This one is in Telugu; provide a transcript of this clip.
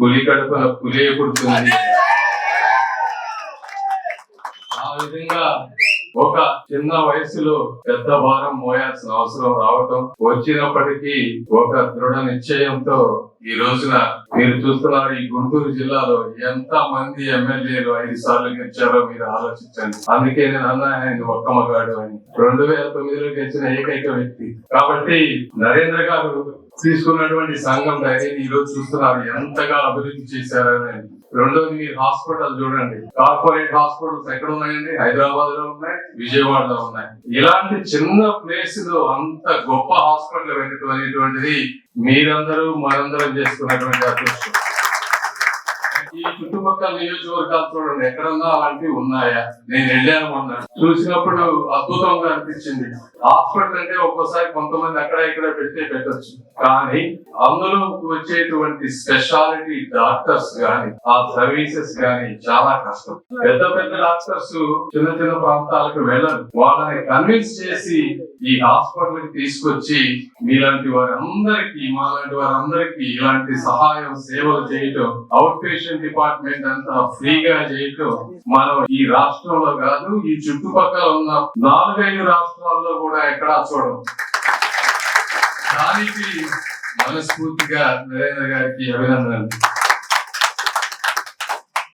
పులి కడుపున పులే పుడుతుంది. ఆ విధంగా ఒక చిన్న వయసులో పెద్ద భారం మోయాల్సిన అవసరం రావటం, వచ్చినప్పటికీ ఒక దృఢ నిశ్చయంతో ఈ రోజున మీరు చూస్తున్నారు. ఈ గుంటూరు జిల్లాలో ఎంత మంది ఎమ్మెల్యేలు 5 సార్లు గెలిచారో మీరు ఆలోచించండి. అందుకే నేను అన్నా ఆయన ఒక్క మగాడు అని. 2009లో గెలిచిన ఏకైక వ్యక్తి. కాబట్టి నరేంద్ర గారు తీసుకున్నటువంటి సంఘం డైరీని ఈ రోజు చూస్తున్నారు ఎంతగా అభివృద్ధి చేశారని. రెండోది మీరు హాస్పిటల్ చూడండి. కార్పొరేట్ హాస్పిటల్స్ ఎక్కడ ఉన్నాయండి? హైదరాబాద్ లో ఉన్నాయి, విజయవాడలో ఉన్నాయి. ఇలాంటి చిన్న ప్లేస్ లో అంత గొప్ప హాస్పిటల్ పెట్టడం అనేటువంటిది మీరందరూ మనందరం చేసుకున్నటువంటి అదృష్టం. ఈ చుట్టుపక్కల నియోజకవర్గాలు చూడండి, ఎక్కడన్నా అలాంటివి ఉన్నాయా? నేను వెళ్ళాను మొన్న, చూసినప్పుడు అద్భుతంగా అనిపించింది. హాస్పిటల్ అంటే ఒక్కోసారి కొంతమంది అక్కడ ఇక్కడ పెడితే పెట్టొచ్చు, కానీ అందులో వచ్చేటువంటి స్పెషాలిటీ డాక్టర్స్ గాని ఆ సర్వీసెస్ గాని చాలా కష్టం. పెద్ద పెద్ద డాక్టర్స్ చిన్న చిన్న ప్రాంతాలకు వెళ్ళరు. వాళ్ళని కన్విన్స్ చేసి ఈ హాస్పిటల్ కి తీసుకొచ్చి మీలాంటి వారందరికీ, మాలాంటి వారందరికీ ఇలాంటి సహాయం సేవలు చేయటం, అవుట్ పేషెంట్ డిపార్ట్మెంట్ అంతా ఫ్రీగా చేయటం మనం ఈ రాష్ట్రంలో కాదు, ఈ చుట్టుపక్కల ఉన్న 4-5 రాష్ట్రాల్లో కూడా ఎక్కడా చూడం. దానికి మనస్ఫూర్తిగా నరేంద్ర గారికి అభినందనలు.